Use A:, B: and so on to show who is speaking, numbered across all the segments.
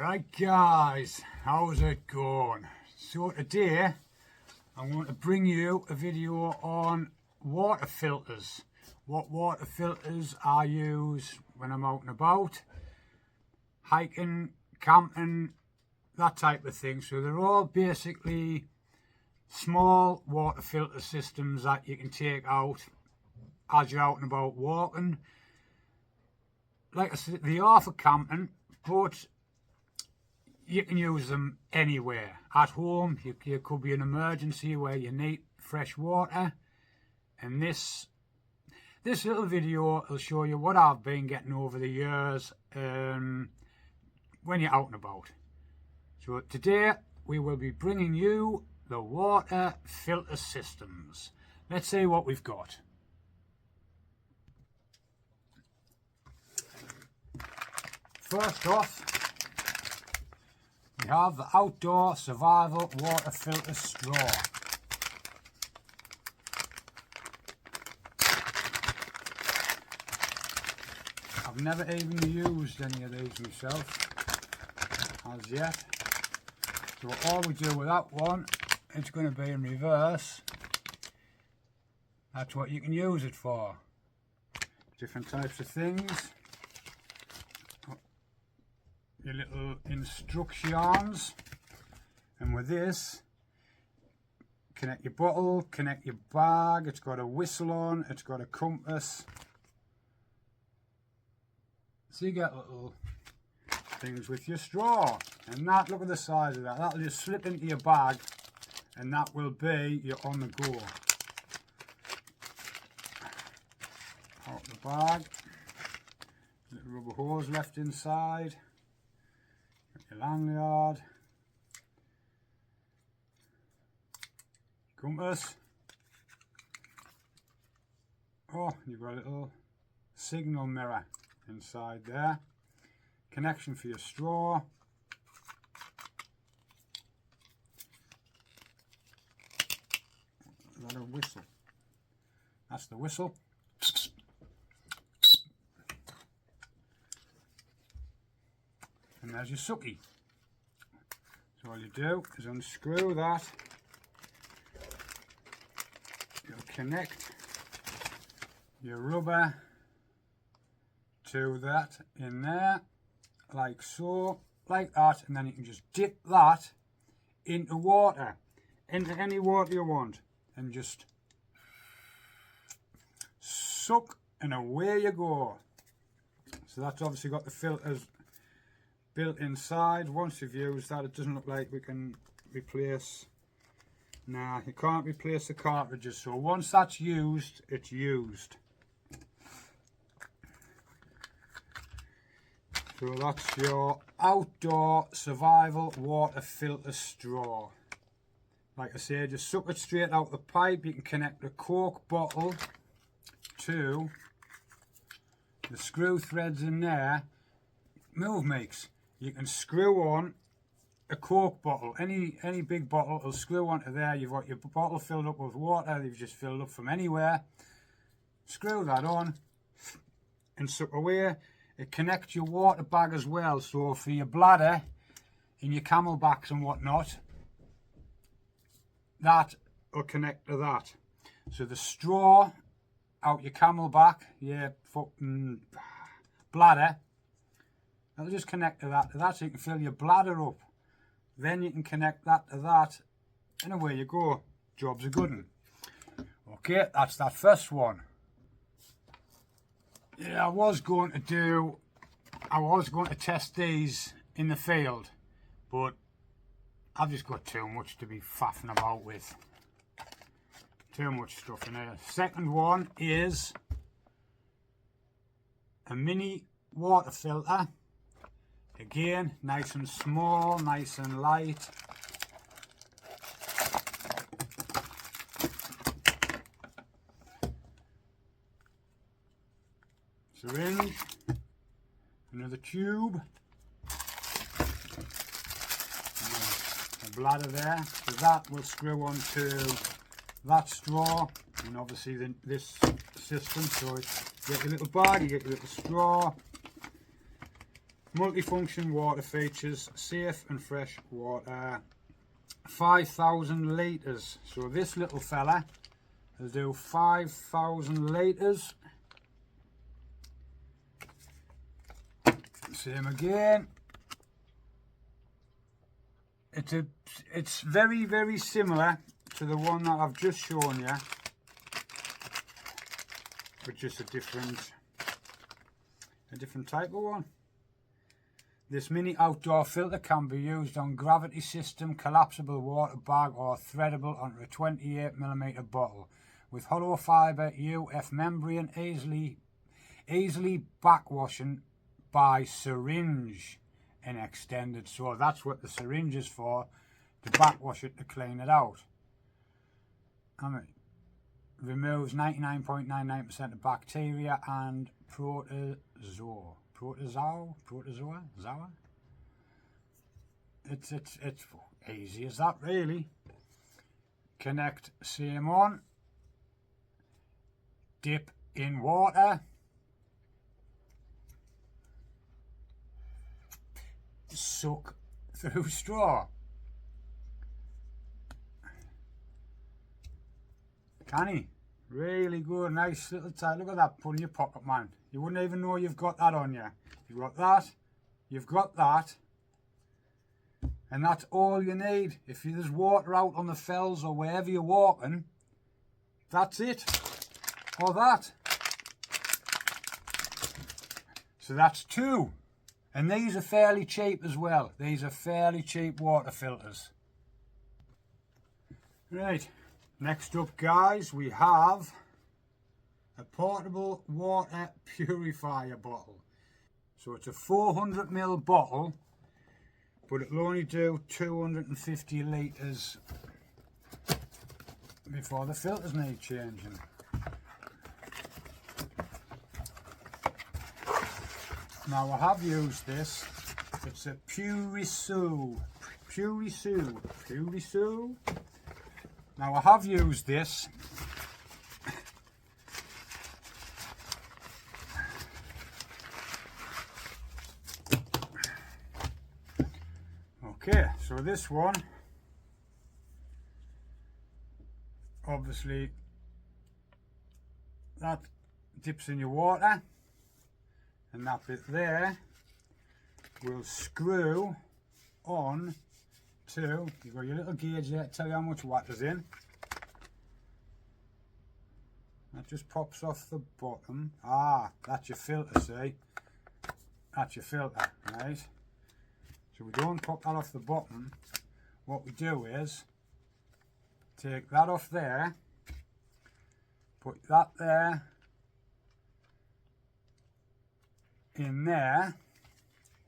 A: Right guys, how's it going? So today I'm going to bring you a video on water filters. What water filters I use when I'm out and about, hiking, camping, that type of thing. So they're all basically small water filter systems that you can take out as you're out and about walking. Like I said, they are for camping, but you can use them anywhere. At home, you could be an emergency where you need fresh water. And this little video will show you what I've been getting over the years when you're out and about. So today we will be bringing you the water filter systems. Let's see what we've got. First off, we have the Outdoor Survival Water Filter Straw. I've never even used any of these myself as yet. So all we do with that one, it's going to be in reverse. That's what you can use it for. Different types of things. Your little instructions, and with this, connect your bottle, connect your bag. It's got a whistle on, it's got a compass, so you get little things with your straw. And that, look at the size of that, that'll just slip into your bag and that will be your on the go. Out the bag, little rubber hose left inside. Your lanyard, compass. Oh, you've got a little signal mirror inside there. Connection for your straw. Is that a whistle? That's the whistle. And there's your sucky. So all you do is unscrew that. You'll connect your rubber to that in there, like so, like that, and then you can just dip that into water, into any water you want, and just suck, and away you go. So that's obviously got the filters built inside. Once you've used that, it doesn't look like we can replace. Nah, you can't replace the cartridges. So once that's used, it's used. So that's your Outdoor Survival Water Filter Straw. Like I said, just suck it straight out the pipe. You can connect the Coke bottle to the screw threads in there. Move makes. You can screw on a Coke bottle, any big bottle will screw onto there. You've got your bottle filled up with water, you've just filled up from anywhere. Screw that on and suck away. It connects your water bag as well, so for your bladder in your camelbacks and whatnot, that will connect to that. So the straw out your camelback, your fucking bladder, that'll just connect to that, so you can fill your bladder up. Then you can connect that to that, and away you go. Job's a good one. Okay, that's that first one. Yeah, I was going to test these in the field, but I've just got too much to be faffing about with. Too much stuff in there. Second one is a mini water filter. Again, nice and small, nice and light. Syringe, another tube, a bladder there. So that will screw onto that straw, and obviously this system. So you get your little bag, you get your little straw. multifunction water features, safe and fresh water, 5,000 litres. So this little fella will do 5,000 litres. Same again. It's very, very similar to the one that I've just shown you, but just a different type of one. This mini outdoor filter can be used on gravity system, collapsible water bag, or threadable onto a 28mm bottle with hollow fibre UF membrane, easily backwashing by syringe and extended. So that's what the syringe is for, to backwash it, to clean it out. Removes 99.99% of bacteria and protozoa. It's easy as that, really. Connect, same on. Dip in water. Suck through straw. Canny, really good, nice little tie. Look at that, put in your pocket, man. You wouldn't even know you've got that on you. You've got that, you've got that, and that's all you need. If there's water out on the fells or wherever you're walking, that's it, or that. So that's two. And these are fairly cheap as well. These are fairly cheap water filters. Right, next up, guys, we have a portable water purifier bottle. So it's a 400ml bottle, but it'll only do 250 litres before the filters need changing. Now I have used this. It's a Purisu. Now I have used this. Okay, so this one, obviously, that dips in your water, and that bit there will screw on to, you've got your little gauge there to tell you how much water's in. That just pops off the bottom. Ah, that's your filter, see? That's your filter, right? So we don't pop that off the bottom. What we do is take that off there, put that there, in there,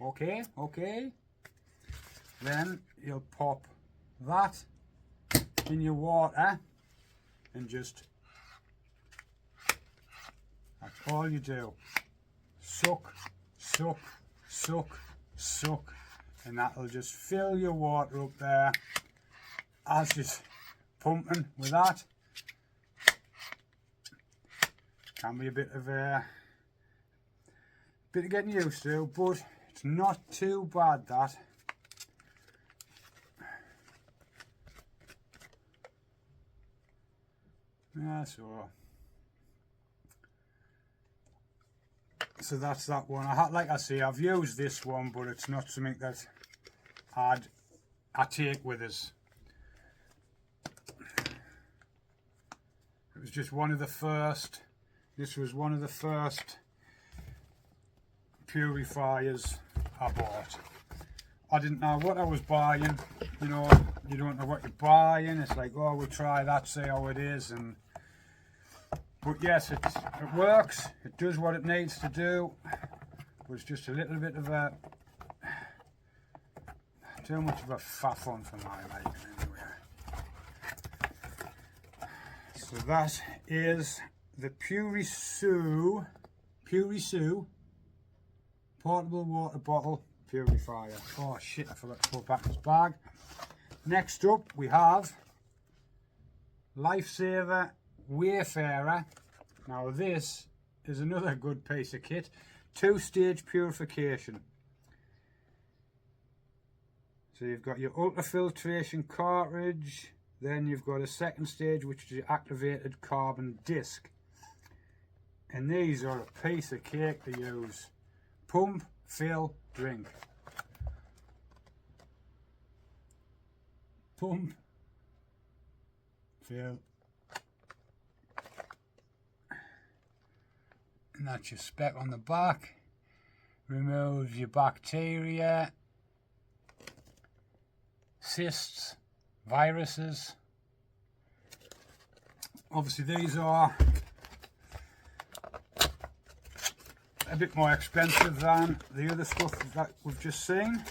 A: okay, then you'll pop that in your water and just, that's all you do. Suck, suck, suck, suck, and that'll just fill your water up there as you're pumping with that. Can be a bit of getting used to, but it's not too bad, that. Yeah, so that's that one. Like I say, I've used this one, but it's not something that I take with us. It was just one of the first. This was one of the first purifiers I bought. I didn't know what I was buying. You know, you don't know what you're buying. It's like, oh, we'll try that, see how it is. But yes, it works. It does what it needs to do. But it's just a little bit of a, too much of a faff on for my liking anyway. So that is the Purisu portable water bottle purifier. Oh shit, I forgot to put back this bag. Next up we have Lifesaver Wayfarer. Now this is another good piece of kit. 2-stage purification. So you've got your ultrafiltration cartridge, then you've got a second stage which is your activated carbon disc. And these are a piece of cake to use. Pump, fill, drink. Pump, fill. And that's your spec on the back. Removes your bacteria, cysts, viruses. Obviously these are a bit more expensive than the other stuff that we've just seen,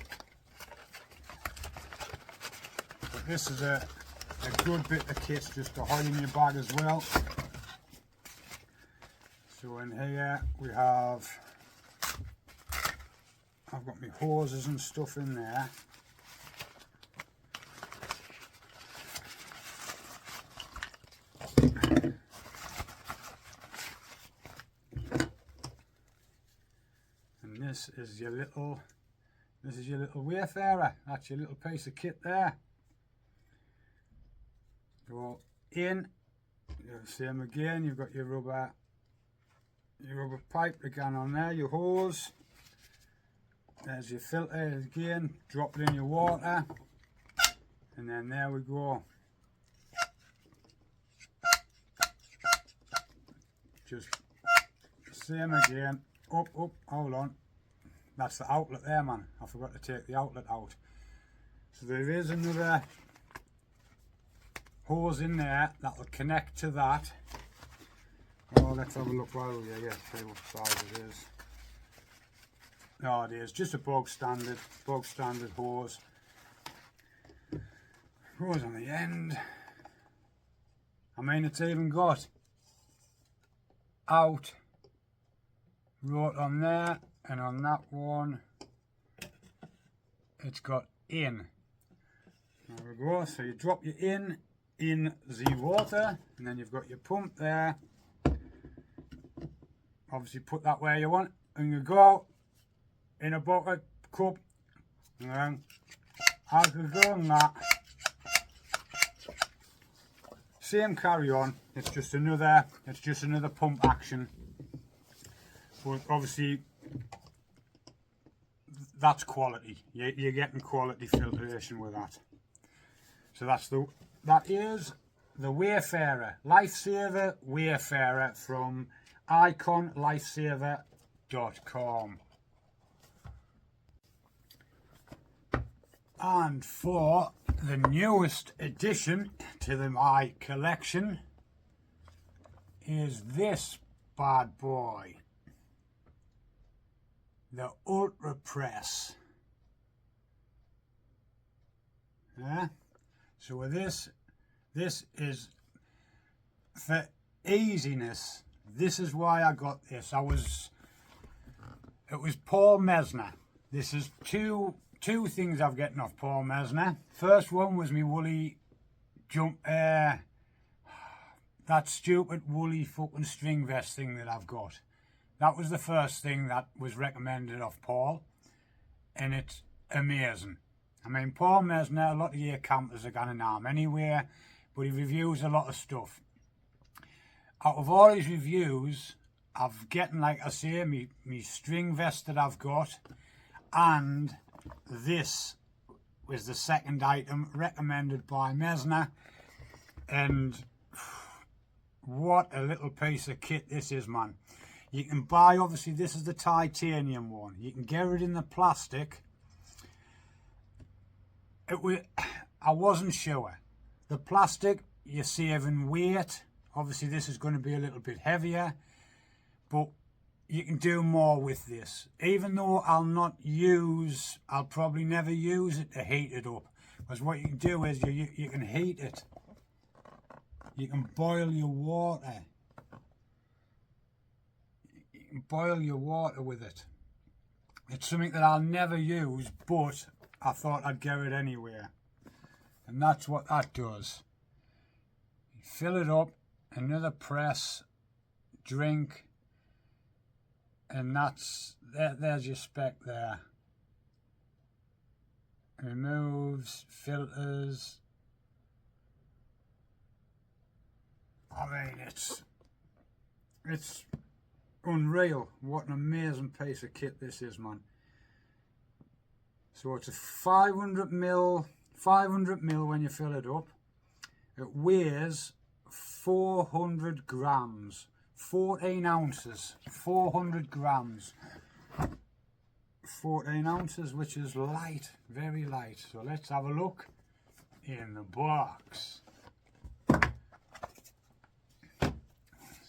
A: but this is a good bit of kit just to hide in your bag as well. So in here we have, I've got my hoses and stuff in there. And this is your little wayfarer. That's your little piece of kit there. Go in, same again, you've got your rubber pipe again on there, your hose. There's your filter again, drop it in your water, and then there we go. Just same again, up, hold on. That's the outlet there, man. I forgot to take the outlet out. So there is another hose in there that will connect to that. Oh, let's have a look while we're here. See what size it is. No, it is just a bog standard hose. Hose on the end. I mean, it's even got out right on there, and on that one it's got in. There we go. So you drop your in the water, and then you've got your pump there. Obviously put that where you want, and you go in a bucket, cup, and then as we go on that, same carry on. It's just another pump action, but obviously that's quality. You're getting quality filtration with that. So that is the Wayfarer, Lifesaver Wayfarer from iconlifesaver.com. And for the newest addition to my collection is this bad boy, the Ultrapress. Yeah. So with this is for easiness. This is why I got this. It was Paul Mesner. This is two things I've gotten off Paul Mesner. First one was me woolly that stupid woolly fucking string vest thing that I've got. That was the first thing that was recommended off Paul, and it's amazing. I mean, Paul Mesner, a lot of your campers are gonna know him anywhere, but he reviews a lot of stuff. Out of all his reviews, I've gotten, like I say, me string vest that I've got, and this was the second item recommended by Mesner, and what a little piece of kit this is, man. You can buy, obviously this is the titanium one, you can get it in the plastic. I wasn't sure. The plastic, you're saving weight. Obviously this is going to be a little bit heavier, but you can do more with this. Even though I'll probably never use it to heat it up. Because what you can do is you can heat it. You can boil your water. You can boil your water with it. It's something that I'll never use, but I thought I'd get it anyway. And that's what that does. You fill it up, another press, drink, and there's your spec there. removes filters. I mean, it's unreal. What an amazing piece of kit this is, man. So it's a 500 mil when you fill it up. It weighs 400 grams, 14 ounces, 400 grams, 14 ounces, which is light, very light. So let's have a look in the box.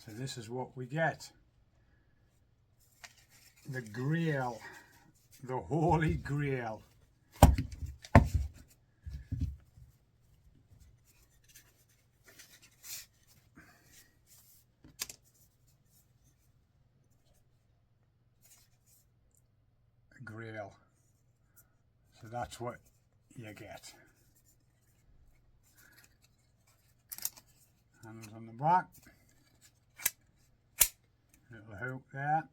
A: So this is what we get. The GRAYL, the Holy Grail. GRAYL. So that's what you get. Handles on the back. Little hook there.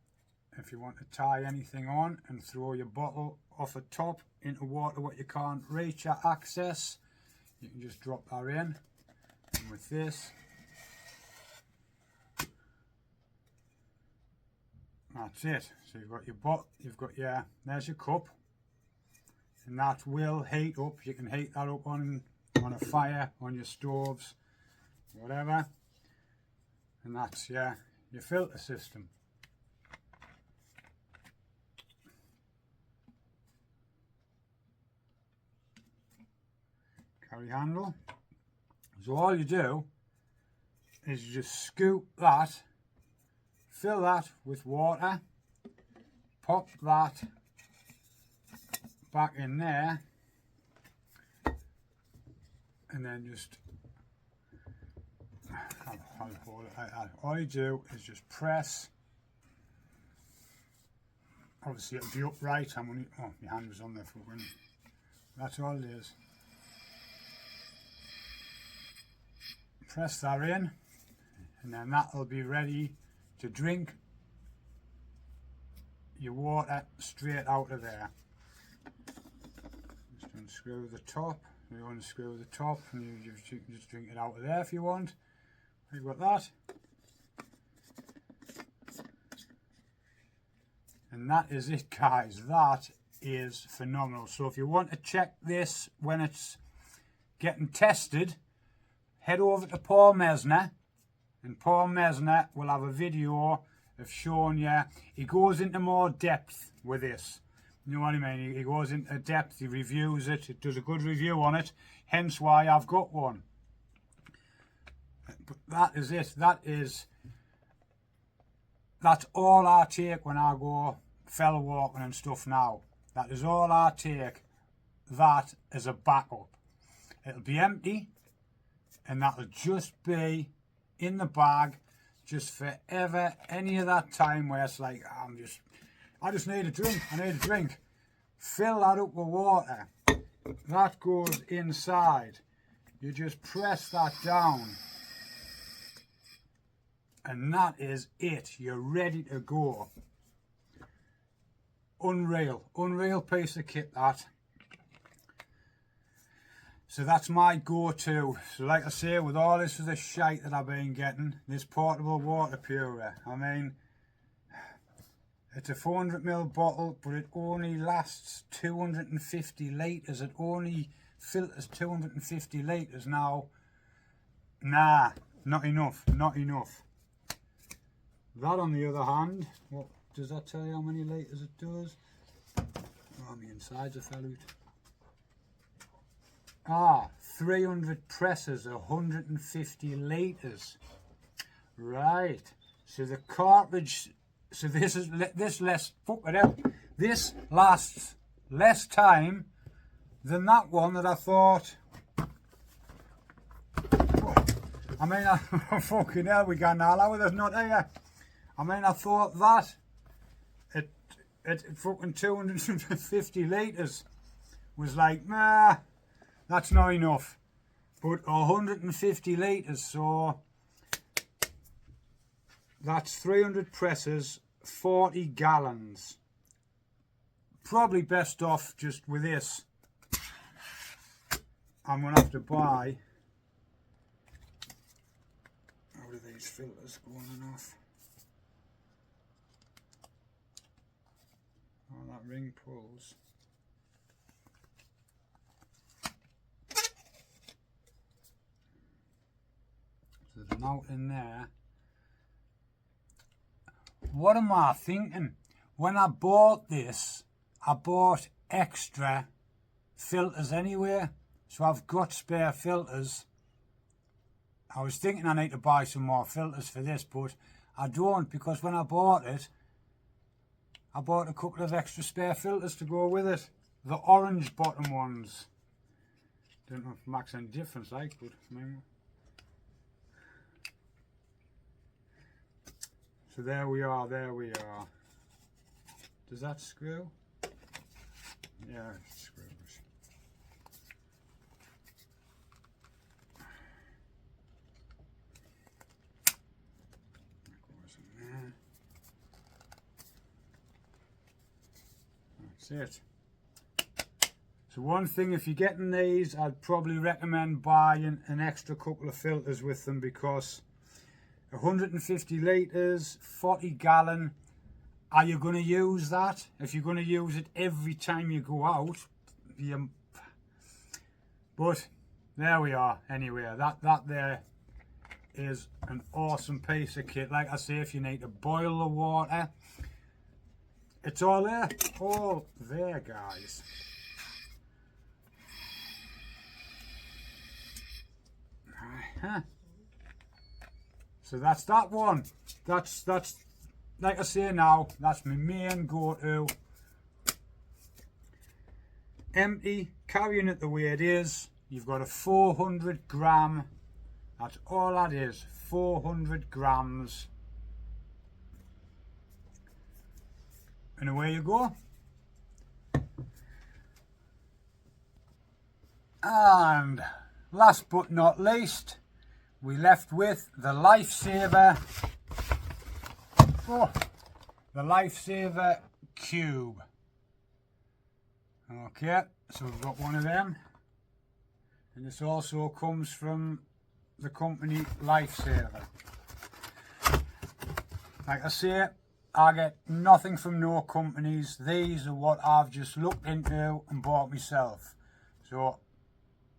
A: If you want to tie anything on and throw your bottle off the top into water what you can't reach or access, you can just drop that in. And with this, that's it. So you've got your bottle, there's your cup, and that will heat up. You can heat that up on a fire, on your stoves, whatever. And that's your filter system. Carry handle. So all you do is you just scoop that, fill that with water, pop that back in there, and then just I'll hold it like that. All you do is just press. Obviously it'll be upright. Oh, my hand was on there for when. That's all it is. Press that in, and then that'll be ready to drink your water straight out of there. Just unscrew the top. You unscrew the top, and you just drink it out of there if you want. You've got that. And that is it, guys. That is phenomenal. So if you want to check this when it's getting tested, head over to Paul Mesner, and Paul Mesner will have a video of showing you. He goes into more depth with this. You know what I mean? He goes into depth, he reviews it, he does a good review on it, hence why I've got one. But that is it. That's all I take when I go fell walking and stuff now. That is all I take that as a backup. It'll be empty, and that'll just be in the bag just forever, any of that time where it's like, I just need a drink, I need a drink. Fill that up with water. That goes inside. You just press that down. And that is it. You're ready to go. Unreal piece of kit, that. So that's my go-to. So like I say, with all this of the shite that I've been getting, this portable water purifier, I mean, it's a 400 ml bottle, but it only lasts 250 litres. It only filters 250 litres now. Nah, not enough, not enough. That, on the other hand, what does that tell you how many litres it does? Oh, my insides are fell out. 300 presses, 150 litres. Right. So the cartridge, so this lasts less time than that one that I thought. I mean, fucking hell, we got an hour, there's not here. I mean, I thought that it fucking 250 litres was like, nah, that's not enough. But 150 litres, so that's 300 presses, 40 gallons. Probably best off just with this. I'm going to have to buy out of these filters going on off. Oh, that ring pulls. So there's a note in there. What am I thinking? When I bought this, I bought extra filters anyway, so I've got spare filters. I was thinking I need to buy some more filters for this, but I don't, because when I bought it, I bought a couple of extra spare filters to go with it. The orange bottom ones. Don't know if it makes any difference, like, but I mean. So there we are, there we are. Does that screw? Yeah, it screws. That goes in there. That's it. So one thing, if you're getting these, I'd probably recommend buying an extra couple of filters with them, because 150 litres, 40 gallon, are you going to use that? If you're going to use it every time you go out, but there we are. Anyway, that there is an awesome piece of kit. Like I say, if you need to boil the water, it's all there, guys. So that's that one. That's like I say now, that's my main go-to. Empty, carrying it the way it is. You've got a 400 gram. That's all that is. 400 grams. And away you go. And last but not least, we left with the Lifesaver. Oh, the Lifesaver Cube. Okay, so we've got one of them. And this also comes from the company Lifesaver. Like I say, I get nothing from no companies. These are what I've just looked into and bought myself. So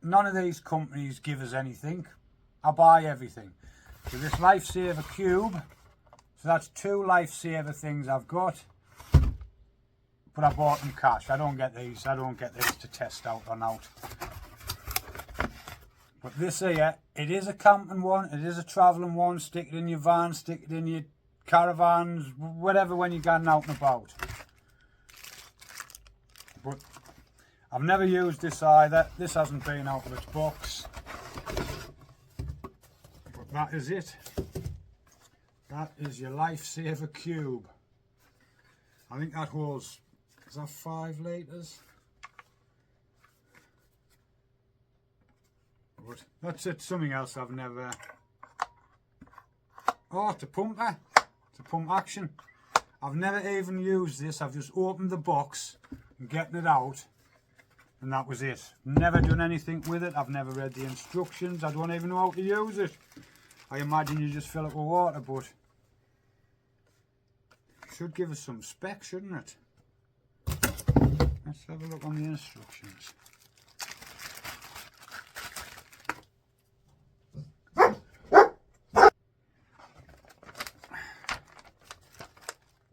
A: none of these companies give us anything. I buy everything. So this Lifesaver Cube, so that's 2 Lifesaver things I've got, but I bought them cash. I don't get these to test out or not. But this here, it is a camping one, it is a travelling one. Stick it in your van, stick it in your caravans, whatever, when you're going out and about. But I've never used this either. This hasn't been out of its box. But that is it. That is your Lifesaver Cube. I think that holds, is that 5 litres? But that's it. Something else I've never. Oh, it's a pumper. It's a pump action. I've never even used this. I've just opened the box and getting it out, and that was it. Never done anything with it. I've never read the instructions. I don't even know how to use it. I imagine you just fill it with water, but it should give us some specs, shouldn't it? Let's have a look on the instructions.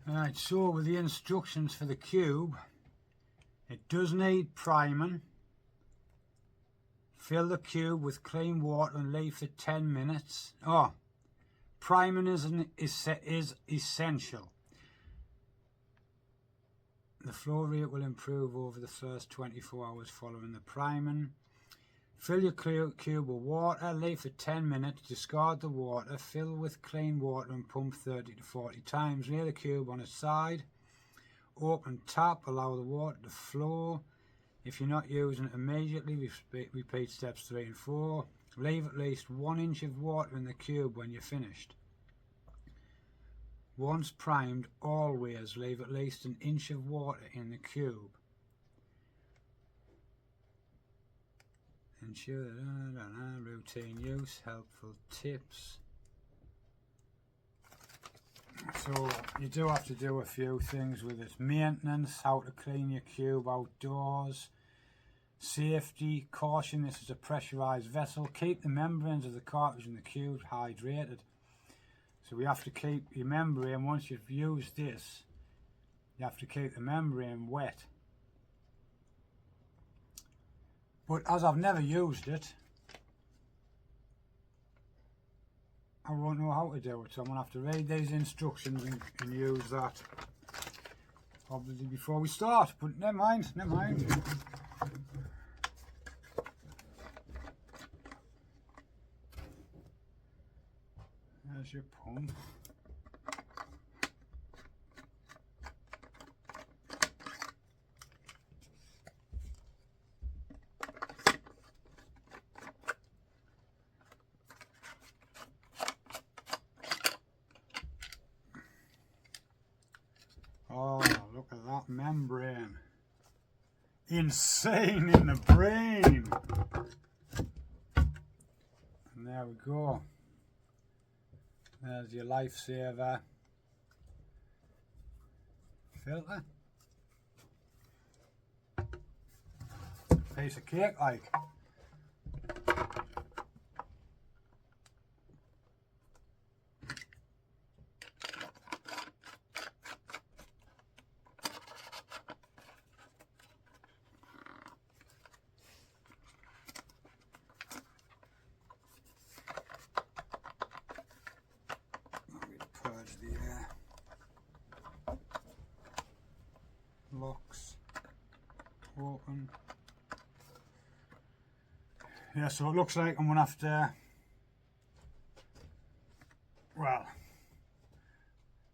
A: Right, so with the instructions for the cube, it does need priming. Fill the cube with clean water and leave for 10 minutes. Oh, priming is essential. The flow rate will improve over the first 24 hours following the priming. Fill your cube with water, leave for 10 minutes, discard the water, fill with clean water and pump 30 to 40 times. Lay the cube on its side, open tap, allow the water to flow. If you're not using it immediately, repeat steps 3 and 4. Leave at least 1 inch of water in the cube when you're finished. Once primed, always leave at least 1 inch of water in the cube. ensure routine use, helpful tips. So you do have to do a few things with it. Maintenance, how to clean your cube outdoors. Safety, caution, this is a pressurized vessel. Keep the membranes of the cartridge and the cube hydrated. So we have to keep your membrane, once you've used this, you have to keep the membrane wet. But as I've never used it, I won't know how to do it, so I'm going to have to read these instructions and use that obviously before we start, but never mind, never mind. There's your pump. Oh, look at that membrane. Insane in the brain. And there we go. There's your lifesaver filter. Piece of cake like. The locks open. Yeah, so it looks like I'm gonna have to, well,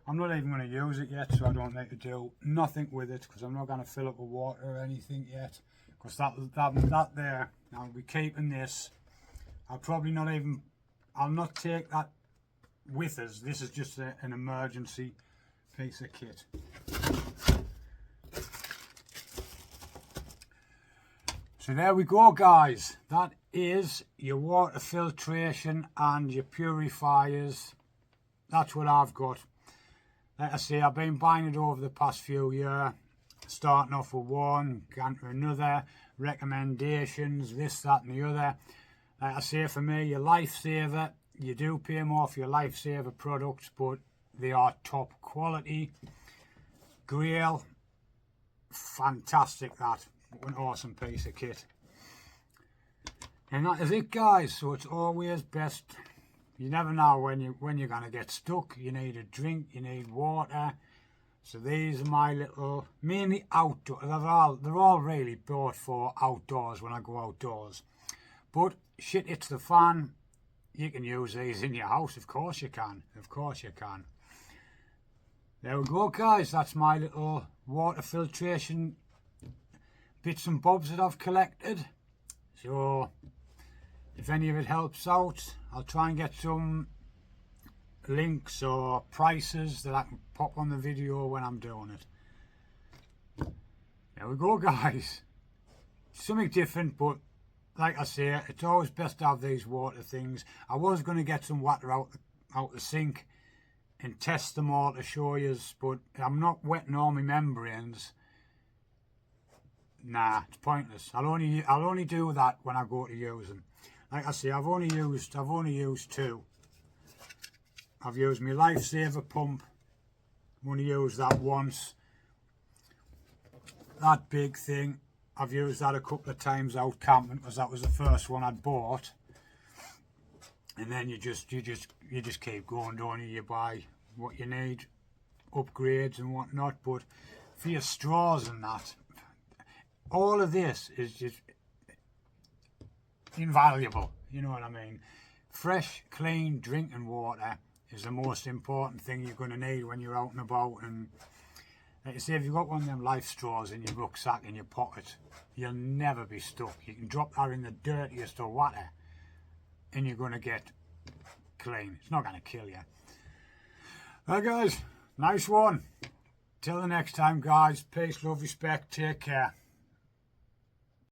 A: I'm not even going to use it yet, so I don't need to do nothing with it, because I'm not going to fill it with water or anything yet, because that there, I'll be keeping this. I'll not take that with us. This is just an emergency piece of kit. So there we go, guys. That is your water filtration and your purifiers. That's what I've got. Like I say, I've been buying it over the past few years, starting off with one, going to another, recommendations, this, that and the other. Like I say, for me, your lifesaver, you do pay more for your lifesaver products, but they are top quality. GRAYL, fantastic, that. An awesome piece of kit. And that is it, guys. So it's always best, you never know when you're going to get stuck. You need a drink, you need water. So these are my little, mainly outdoor, they're all really bought for outdoors when I go outdoors. But shit hits the fan, you can use these in your house. Of course you can, of course you can. There we go, guys. That's my little water filtration bits and bobs that I've collected. So if any of it helps out, I'll try and get some links or prices that I can pop on the video when I'm doing it. There we go, guys. Something different, but like I say, it's always best to have these water things. I was going to get some water out the sink and test them all to show you, but I'm not wetting all my membranes. Nah, it's pointless. I'll only do that when I go to use them. Like I say, I've only used two. I've used my lifesaver pump. I'm going to use that once. That big thing, I've used that a couple of times out camping, because that was the first one I'd bought. And then you just keep going, don't you? You buy what you need, upgrades and whatnot. But for your straws and that, all of this is just invaluable, you know what I mean? Fresh, clean drinking water is the most important thing you're going to need when you're out and about. And like I say, if you've got one of them life straws in your rucksack, in your pocket, you'll never be stuck. You can drop that in the dirtiest of water and you're going to get clean. It's not going to kill you. Well, guys, nice one. Till the next time, guys. Peace, love, respect. Take care.